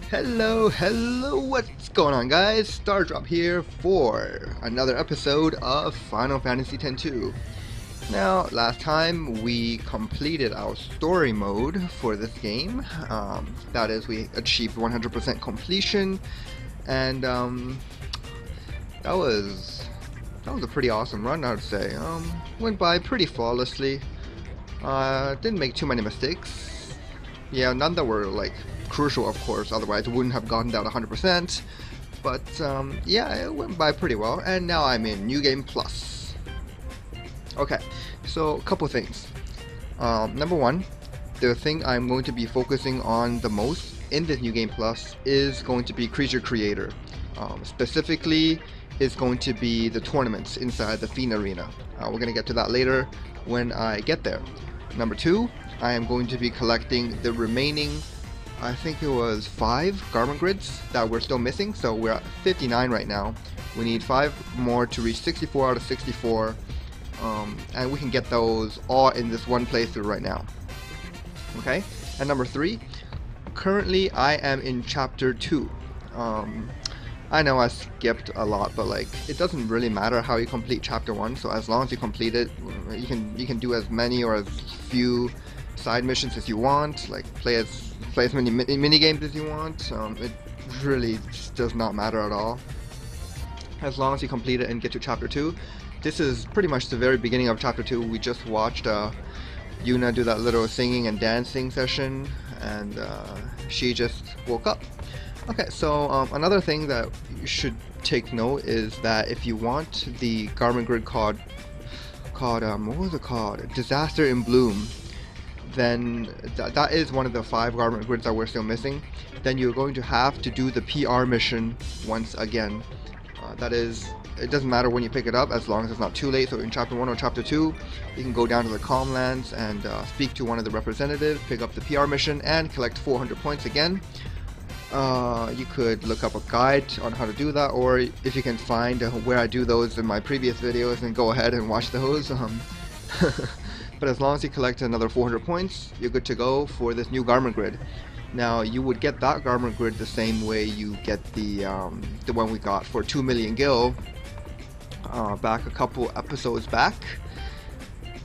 Hello, what's going on guys? Stardrop here for another episode of Final Fantasy X-2. Now, last time we completed our story mode for this game. That is, we achieved 100% completion, and that was a pretty awesome run, I would say. Went by pretty flawlessly. Didn't make too many mistakes. Yeah, none that were like crucial, of course, otherwise it wouldn't have gotten down 100%. But yeah, it went by pretty well, and now I'm in New Game Plus. Okay, so a couple things. Number one, the thing I'm going to be focusing on the most in this New Game Plus is going to be Creature Creator. Specifically, is going to be the tournaments inside the Fiend Arena. We're going to get to that later when I get there. Number two, I am going to be collecting the remaining, I think it was 5 garment grids that we're still missing, so we're at 59 right now. We need 5 more to reach 64 out of 64, and we can get those all in this one playthrough right now. Okay, and number 3, currently I am in Chapter 2. I know I skipped a lot, but like it doesn't really matter how you complete Chapter 1, so as long as you complete it, you can do as many or as few side missions as you want, like play as many mini games as you want. It really does not matter at all, as long as you complete it and get to Chapter 2. This is pretty much the very beginning of Chapter 2. We just watched Yuna do that little singing and dancing session, and she just woke up. Okay, so another thing that you should take note is that if you want the garment grid called what was it called? Disaster in Bloom, then that is one of the 5 garment grids that we're still missing. Then you're going to have to do the PR mission once again. That is, it doesn't matter when you pick it up as long as it's not too late. So in Chapter 1 or Chapter 2, you can go down to the Calmlands and speak to one of the representatives, pick up the PR mission, and collect 400 points again. You could look up a guide on how to do that, or if you can find where I do those in my previous videos, then go ahead and watch those. But as long as you collect another 400 points, you're good to go for this new garment grid. Now, you would get that garment grid the same way you get the one we got for 2 million gil back a couple episodes back.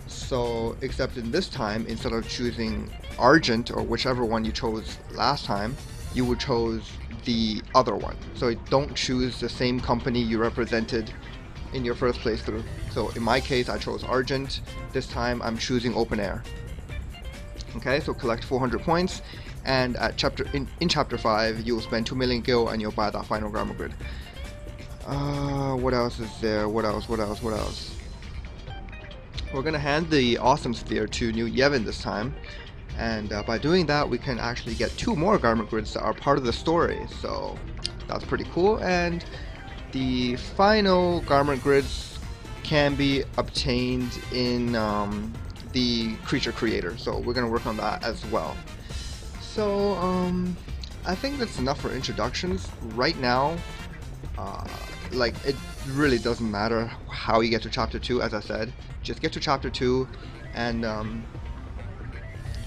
So, except in this time, instead of choosing Argent or whichever one you chose last time, you would chose the other one. So don't choose the same company you represented in your first playthrough. So in my case, I chose Argent. This time I'm choosing Open Air. Okay, so collect 400 points, and at in Chapter 5, you'll spend 2 million gil and you'll buy that final garment grid. What else is there? What else? We're gonna hand the Awesome Sphere to New Yevon this time. And by doing that, we can actually get 2 more garment grids that are part of the story, so that's pretty cool. And the final garment grids can be obtained in the Creature Creator, so we're going to work on that as well. So I think that's enough for introductions right now. Like, it really doesn't matter how you get to Chapter 2, as I said. Just get to Chapter 2 and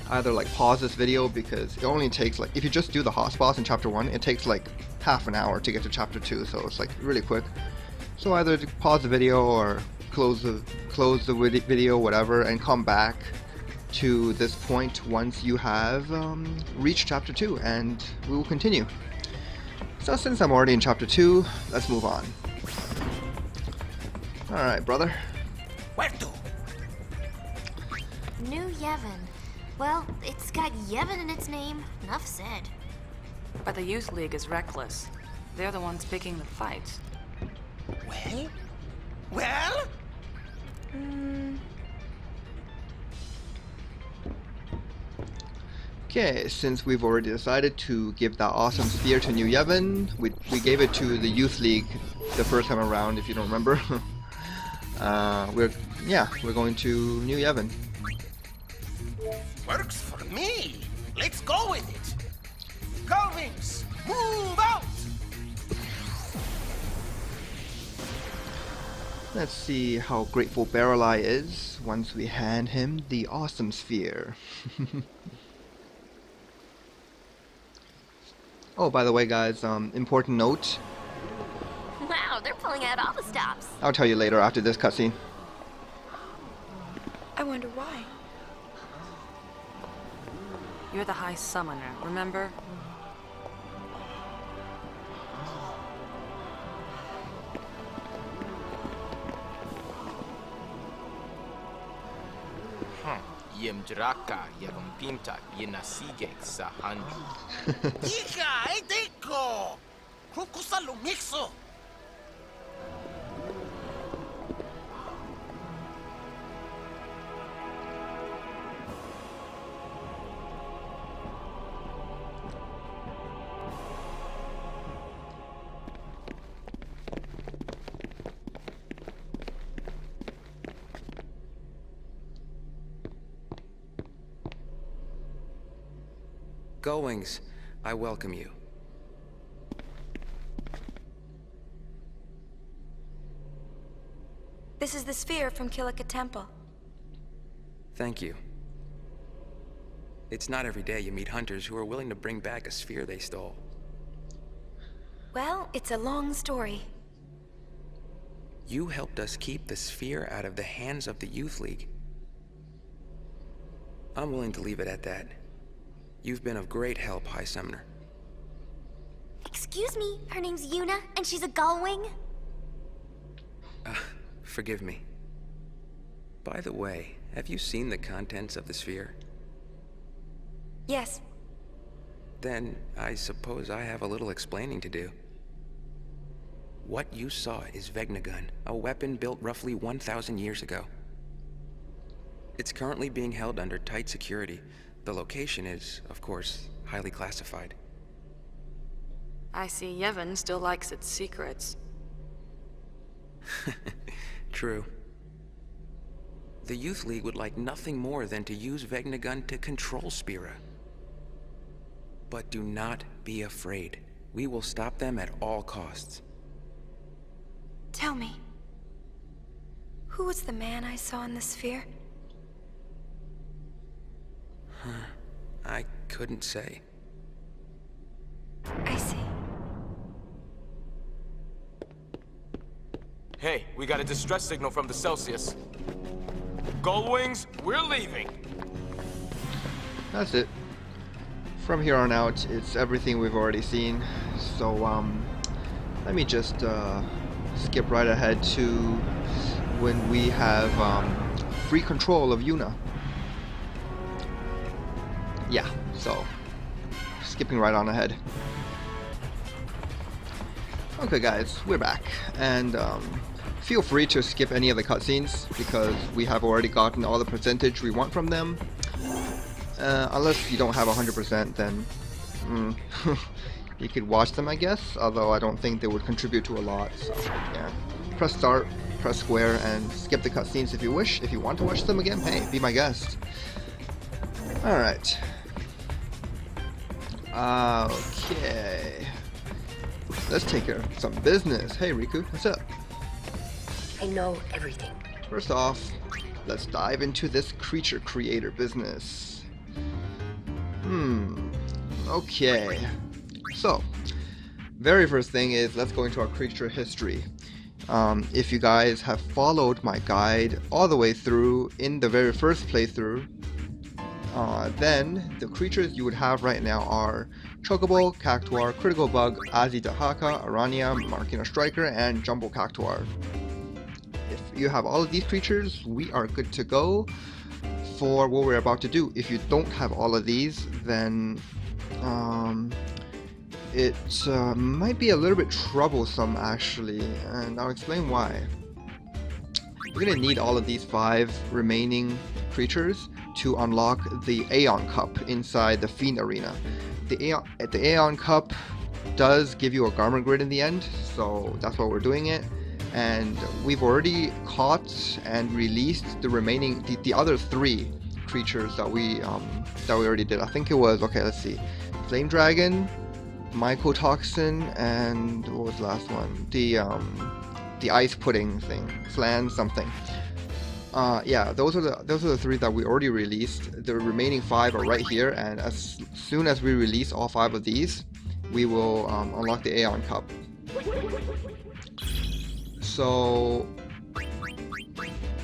either like pause this video, because it only takes, like, if you just do the hotspots in Chapter 1, it takes like half an hour to get to Chapter 2, so it's like really quick. So either pause the video or close the video, whatever, and come back to this point once you have reached Chapter 2, and we will continue. So since I'm already in Chapter 2, let's move on. Alright, brother. Where to? New Yevon. Well, it's got Yevon in its name. Enough said. But the Youth League is reckless. They're the ones picking the fights. Well? Well? Okay, since we've already decided to give that Awesome Sphere to New Yevon, we gave it to the Youth League the first time around, if you don't remember. We're going to New Yevon. Works for me. Let's go with it. Calvings, move out! Let's see how grateful Barreleye is once we hand him the Awesome Sphere. Oh, by the way, guys, important note. Wow, they're pulling out all the stops. I'll tell you later after this cutscene. I wonder why. You're the High Summoner, remember? Yemdraka Yarumpinta Yenasigek Sahanju. Ika, Edeko! Kukusa lumixo! Goings, I welcome you. This is the sphere from Kilika Temple. Thank you. It's not every day you meet hunters who are willing to bring back a sphere they stole. Well, it's a long story. You helped us keep the sphere out of the hands of the Youth League. I'm willing to leave it at that. You've been of great help, High Summoner. Excuse me, her name's Yuna, and she's a gullwing? Forgive me. By the way, have you seen the contents of the sphere? Yes. Then, I suppose I have a little explaining to do. What you saw is Vegnagun, a weapon built roughly 1,000 years ago. It's currently being held under tight security. The location is, of course, highly classified. I see Yevon still likes its secrets. True. The Youth League would like nothing more than to use Vegnagun to control Spira. But do not be afraid. We will stop them at all costs. Tell me, who was the man I saw in the sphere? I couldn't say. I see. Hey, we got a distress signal from the Celsius. Gullwings, we're leaving. That's it. From here on out, it's everything we've already seen. So, let me just skip right ahead to when we have free control of Yuna. Yeah, so skipping right on ahead. Okay guys, we're back, and feel free to skip any of the cutscenes because we have already gotten all the percentage we want from them. Unless you don't have 100%, then you could watch them, I guess, although I don't think they would contribute to a lot, so yeah. Press start, press square, and skip the cutscenes if you wish. If you want to watch them again, hey, be my guest. Alright. Okay. Let's take care of some business. Hey Riku, what's up? I know everything. First off, let's dive into this creature creator business. Okay. So, very first thing is let's go into our creature history. If you guys have followed my guide all the way through in the very first playthrough, then the creatures you would have right now are Chocobo, Cactuar, Critical Bug, Azidahaka, Arania, Markina Striker, and Jumbo Cactuar. If you have all of these creatures, we are good to go for what we're about to do. If you don't have all of these, then it might be a little bit troublesome actually, and I'll explain why. We're gonna need all of these 5 remaining creatures to unlock the Aeon Cup inside the Fiend Arena. The Aeon Cup does give you a Garment Grid in the end, so that's why we're doing it. And we've already caught and released the remaining, the other 3 creatures that we already did. I think it was, okay, let's see, Flame Dragon, Mycotoxin, and what was the last one? The ice pudding thing, Flan something. Yeah, those are the 3 that we already released. The remaining 5 are right here, and as soon as we release all 5 of these, we will unlock the Aeon Cup. So,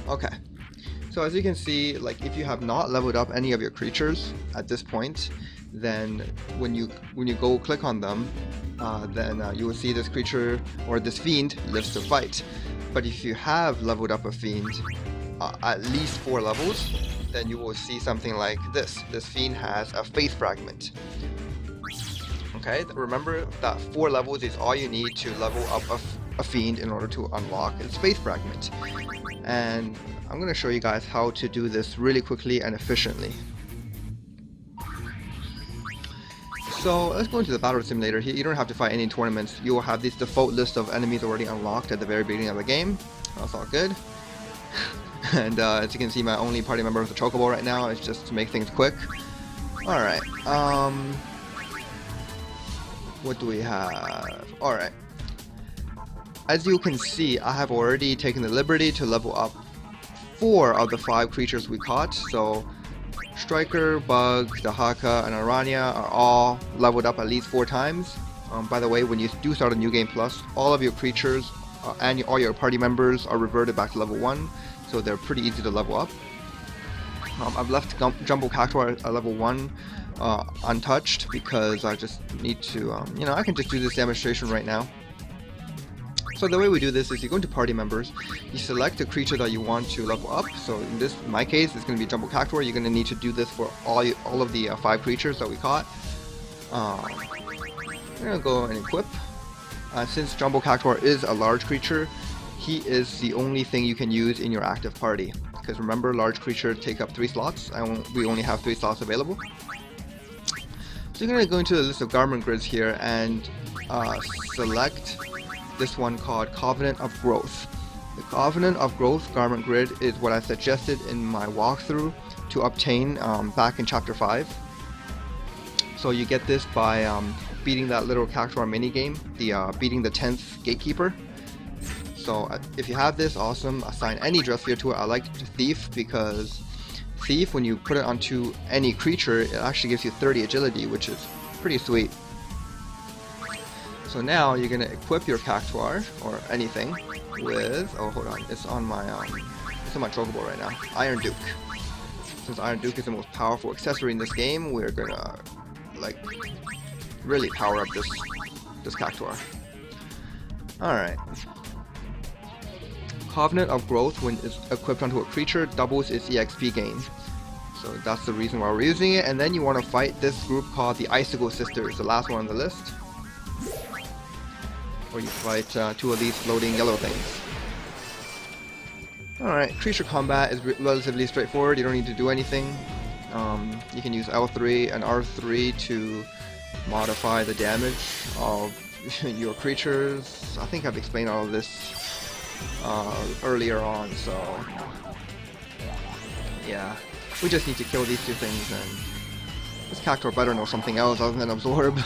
okay. So as you can see, like if you have not leveled up any of your creatures at this point, then when you go click on them, then you will see this creature or this fiend lives to fight. But if you have leveled up a fiend at least 4 levels, then you will see something like this. This fiend has a faith fragment. Okay, remember that 4 levels is all you need to level up a fiend in order to unlock its faith fragment. And I'm going to show you guys how to do this really quickly and efficiently. So let's go into the battle simulator here. You don't have to fight any tournaments. You will have this default list of enemies already unlocked at the very beginning of the game. That's all good. And as you can see, my only party member with the chocobo right now is just to make things quick. Alright, what do we have? Alright. As you can see, I have already taken the liberty to level up 4 of the 5 creatures we caught. So Striker, Bug, Dahaka, and Aranya are all leveled up at least 4 times. By the way, when you do start a new game plus, all of your creatures and all your party members are reverted back to level 1, so they're pretty easy to level up. I've left Jumbo Cactuar at level 1 untouched because I just need to, you know, I can just do this demonstration right now. So the way we do this is you go into party members, you select a creature that you want to level up. So in my case, it's going to be Jumbo Cactuar. You're going to need to do this for all of the 5 creatures that we caught. We're going to go and equip. Since Jumbo Cactuar is a large creature, he is the only thing you can use in your active party. Because remember, large creatures take up 3 slots, and we only have 3 slots available. So you're going to go into the list of garment grids here and select this one called Covenant of Growth. The Covenant of Growth garment grid is what I suggested in my walkthrough to obtain back in Chapter 5. So you get this by beating that little Cactuar minigame, the beating the 10th Gatekeeper. So if you have this, awesome. Assign any dress sphere to it. I like Thief because Thief, when you put it onto any creature, it actually gives you 30 agility, which is pretty sweet. So now you're gonna equip your Cactuar or anything with, oh hold on, it's on my chocobo right now, Iron Duke. Since Iron Duke is the most powerful accessory in this game, we're gonna like really power up this Cactuar. Alright. Covenant of Growth, when it's equipped onto a creature, doubles its EXP gain. So that's the reason why we're using it. And then you want to fight this group called the Icicle Sisters, the last one on the list. Or you fight 2 of these floating yellow things. Alright, creature combat is relatively straightforward. You don't need to do anything. You can use L3 and R3 to modify the damage of your creatures. I think I've explained all of this earlier on, so yeah. We just need to kill these 2 things, and this Cactuar better know something else other than Absorb.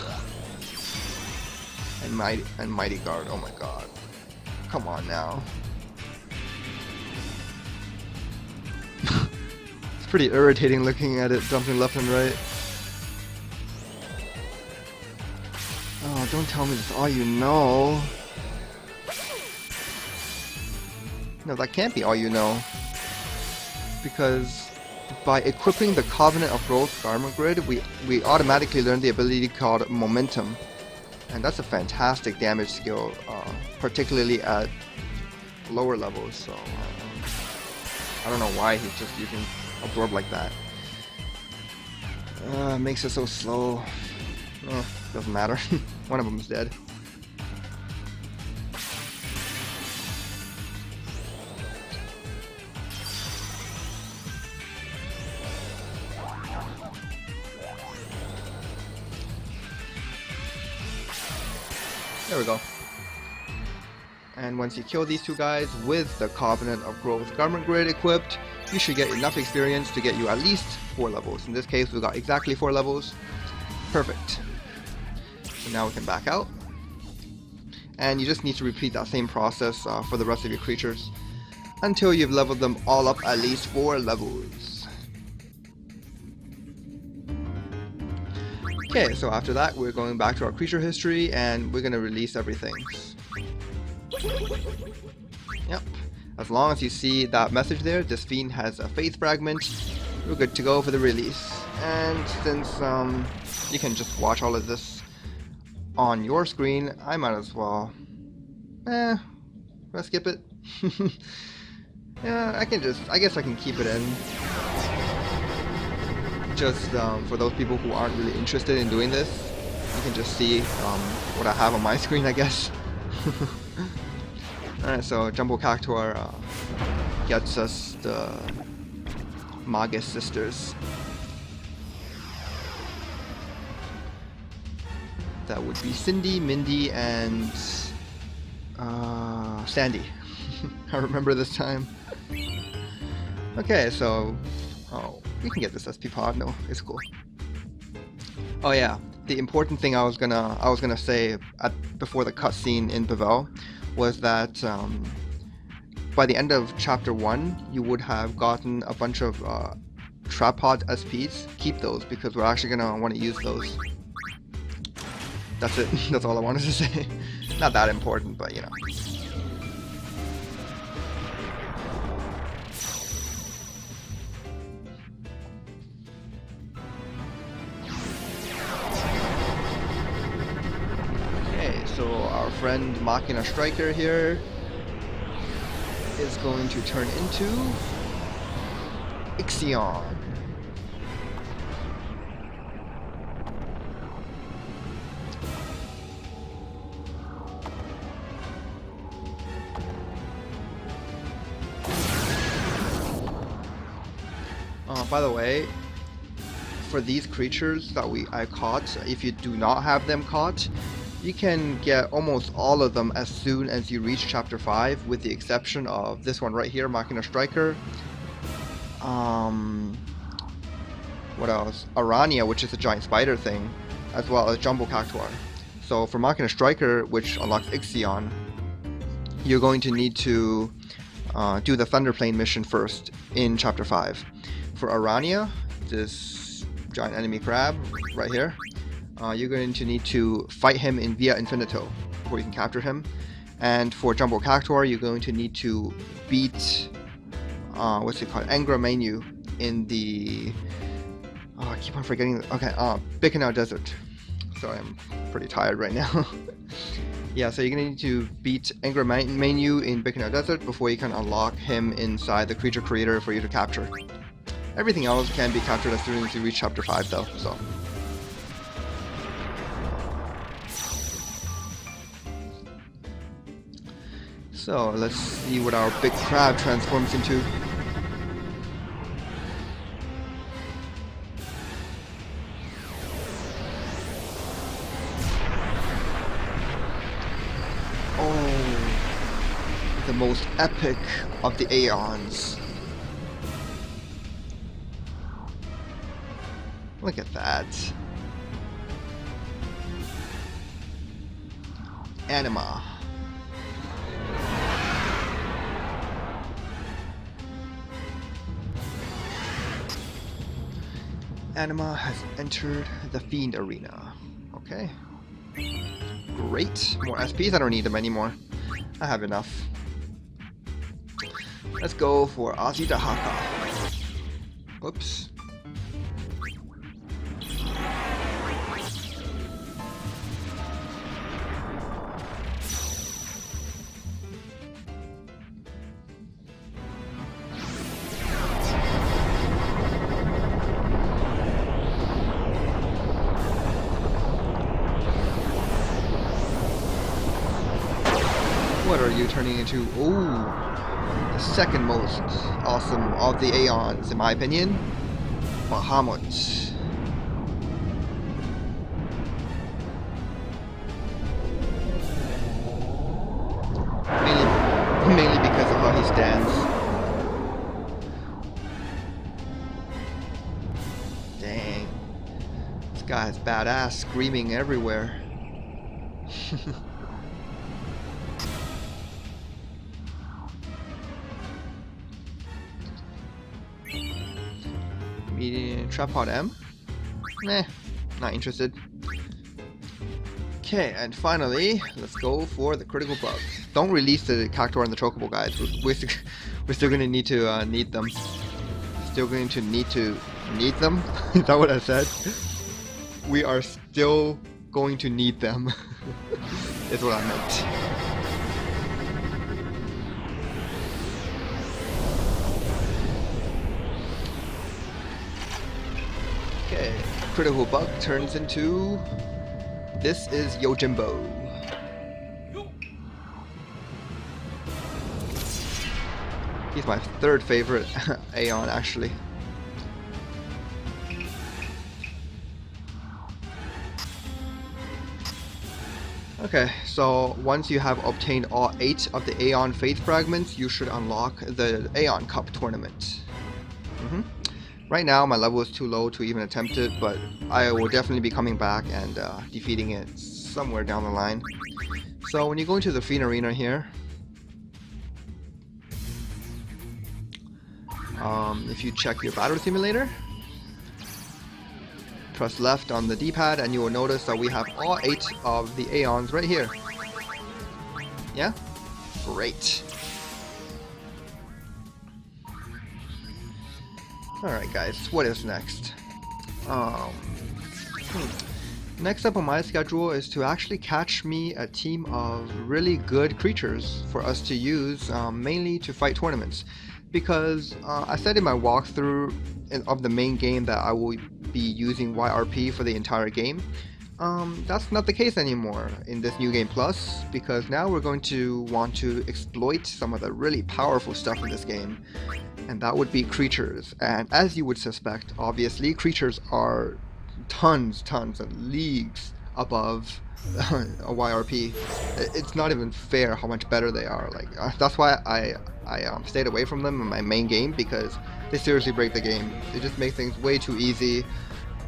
And Mighty Guard, oh my god. Come on now. It's pretty irritating looking at it jumping left and right. Oh, don't tell me that's all you know. No, that can't be all you know. Because by equipping the Covenant of Growth garment grid, we automatically learn the ability called Momentum. And that's a fantastic damage skill, particularly at lower levels, so I don't know why he's just using Absorb like that. Makes it so slow. Doesn't matter. One of them is dead. There we go. And once you kill these 2 guys with the Covenant of Growth garment grid equipped, you should get enough experience to get you at least 4 levels. In this case, we got exactly 4 levels. Perfect. So now we can back out. And you just need to repeat that same process for the rest of your creatures until you've leveled them all up at least 4 levels. Okay, so after that, we're going back to our creature history, and we're gonna release everything. Yep. As long as you see that message there, this fiend has a faith fragment, we're good to go for the release. And since you can just watch all of this on your screen, I might as well... let's skip it. Yeah, I guess I can keep it in. Just for those people who aren't really interested in doing this, you can just see what I have on my screen, I guess. Alright, so Jumbo Cactuar gets us the Magus Sisters. That would be Cindy, Mindy, and Sandy. I remember this time. Okay, so we can get this SP pod. No, it's cool. Oh yeah, the important thing I was gonna say before the cutscene in Pavel was that by the end of chapter 1, you would have gotten a bunch of trapod SPs. Keep those because we're actually gonna want to use those. That's it. That's all I wanted to say. Not that important, but you know. Okay, so our friend Machina Striker here is going to turn into Ixion. By the way, for these creatures that I caught, if you do not have them caught, you can get almost all of them as soon as you reach chapter 5, with the exception of this one right here, Machina Striker. What else? Arania, which is a giant spider thing, as well as Jumbo Cactuar. So for Machina Striker, which unlocks Ixion, you're going to need to do the Thunderplane mission first in chapter 5. For Arania, this giant enemy crab right here, you're going to need to fight him in Via Infinito before you can capture him. And for Jumbo Cactuar, you're going to need to beat what's it called? Angra Mainyu in the I keep on forgetting. Okay, Bikanau Desert. Sorry, I'm pretty tired right now. Yeah, so you're gonna need to beat Angra Mainyu in Bikanau Desert before you can unlock him inside the creature creator for you to capture. Everything else can be captured as soon as you reach chapter 5 though, so. So, let's see what our big crab transforms into. Oh, the most epic of the Aeons. Look at that. Anima. Anima has entered the Fiend Arena. Okay. Great. More SPs? I don't need them anymore. I have enough. Let's go for Azidahaka. Oops. What are you turning into? Ooh, the second most awesome of the Aeons, in my opinion. Bahamut. Mainly because of how he stands. Dang. This guy is badass, screaming everywhere. Medium Trapod M? Nah, Not interested. Okay, and finally, let's go for the critical bugs. Don't release the Cactuar and the Chocobo, guys. We're still gonna need to need them. Still going to need them? Is that what I said? We are still going to need them. Is what I meant. Okay, critical bug turns into... This is Yojimbo. He's my third favorite Aeon, actually. Okay, so once you have obtained all 8 of the Aeon Faith Fragments, you should unlock the Aeon Cup tournament. Right now, my level is too low to even attempt it, but I will definitely be coming back and defeating it somewhere down the line. So when you go into the Fiend Arena here, if you check your battle simulator, press left on the D-pad and you will notice that we have all 8 of the Aeons right here. Yeah? Great. Alright guys, what is next? Next up on my schedule is to actually catch me a team of really good creatures for us to use mainly to fight tournaments. Because I said in my walkthrough of the main game that I will be using YRP for the entire game. That's not the case anymore in this New Game Plus, because now we're going to want to exploit some of the really powerful stuff in this game, and that would be creatures. And as you would suspect, obviously, creatures are tons and leagues above a YRP. It's not even fair how much better they are. Like that's why I stayed away from them in my main game, because they seriously break the game. They just make things way too easy.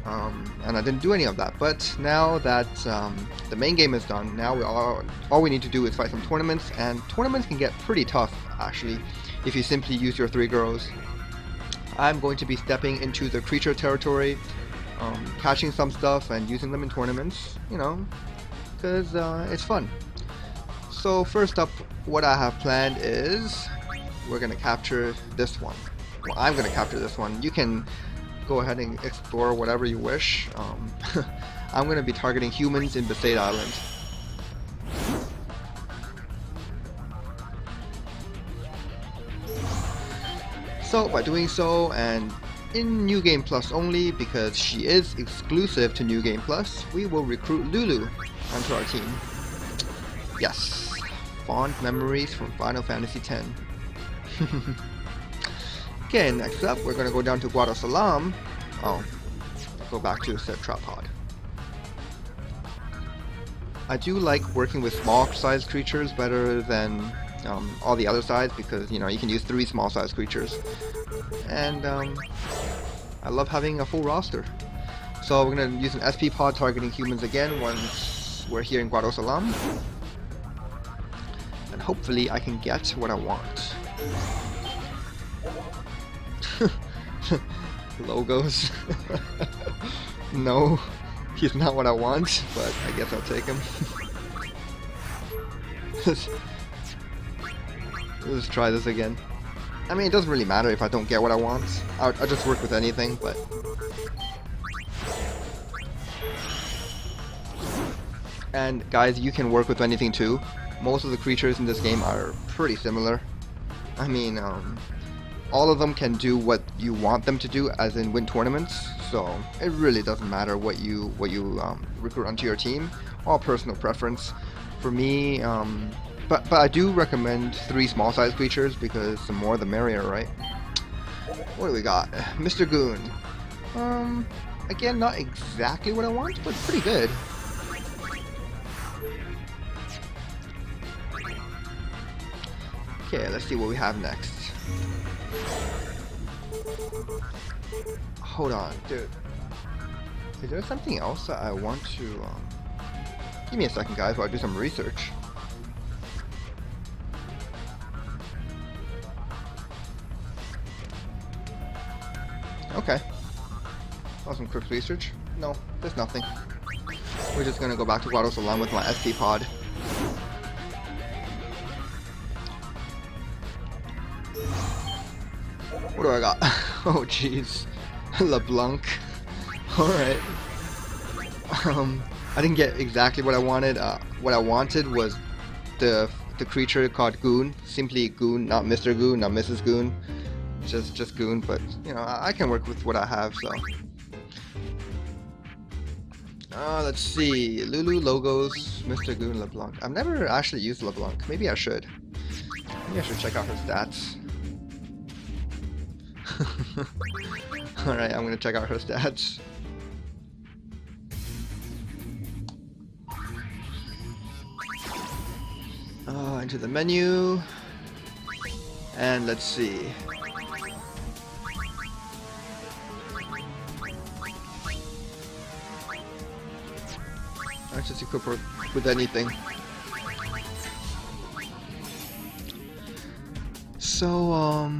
And I didn't do any of that. But now that the main game is done, now all we need to do is fight some tournaments, and tournaments can get pretty tough actually if you simply use your 3 girls. I'm going to be stepping into the creature territory, catching some stuff and using them in tournaments, you know, because it's fun. So first up, what I have planned is we're going to capture this one. Well, I'm going to capture this one. You can go ahead and explore whatever you wish. I'm going to be targeting humans in Besaid Island. So by doing so, and in New Game Plus only, because she is exclusive to New Game Plus, we will recruit Lulu onto our team. Yes, fond memories from Final Fantasy X. Okay, next up, we're going to go down to Guadalsalam. Oh, go back to set trap pod. I do like working with small size creatures better than all the other sides, because you know you can use 3 small size creatures, and I love having a full roster. So we're going to use an SP pod targeting humans again once we're here in Guadalsalam, and hopefully I can get what I want. Logos. No, he's not what I want, but I guess I'll take him. Let's try this again. I mean, it doesn't really matter if I don't get what I want. I'll just work with anything, but... And guys, you can work with anything too. Most of the creatures in this game are pretty similar. I mean, all of them can do what you want them to do, as in win tournaments. So it really doesn't matter what you recruit onto your team. All personal preference. For me, but I do recommend 3 small size creatures, because the more the merrier, right? What do we got? Mr. Goon. Again, not exactly what I want, but pretty good. Okay, let's see what we have next. Hold on, dude. Is there something else that I want to... Give me a second, guys, while I do some research. Okay. Awesome quick research. No, there's nothing. We're just gonna go back to Grotto Salon with my SD pod. What do I got? Oh jeez. LeBlanc. Alright. I didn't get exactly what I wanted. What I wanted was the creature called Goon. Simply Goon, not Mr. Goon, not Mrs. Goon. Just Goon, but you know, I can work with what I have, so. Let's see. Lulu, Logos, Mr. Goon, LeBlanc. I've never actually used LeBlanc. Maybe I should. Maybe I should check out her stats. Alright, I'm gonna check out her stats. Into the menu. And let's see. Let's just equip her with anything. So,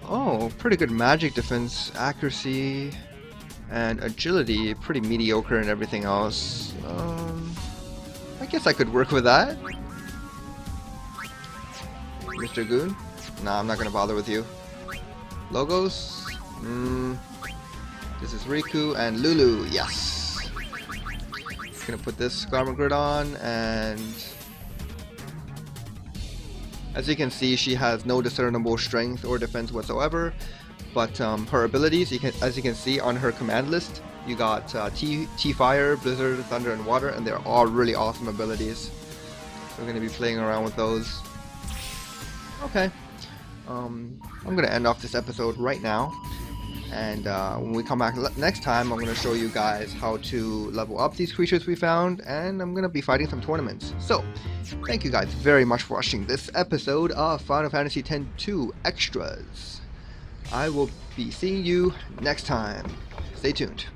oh, pretty good magic defense, accuracy, and agility. Pretty mediocre and everything else. I guess I could work with that. Mr. Goon? Nah, I'm not gonna bother with you. Logos? This is Riku and Lulu. Yes. Gonna put this garment grid on, and as you can see, she has no discernible strength or defense whatsoever. But her abilities, as you can see on her command list, you got T-Fire, Blizzard, Thunder, and Water, and they're all really awesome abilities. So we're gonna be playing around with those. Okay, I'm gonna end off this episode right now, and when we come back next time, I'm gonna show you guys how to level up these creatures we found, and I'm gonna be fighting some tournaments. So, thank you guys very much for watching this episode of Final Fantasy X-2 Extras. I will be seeing you next time. Stay tuned.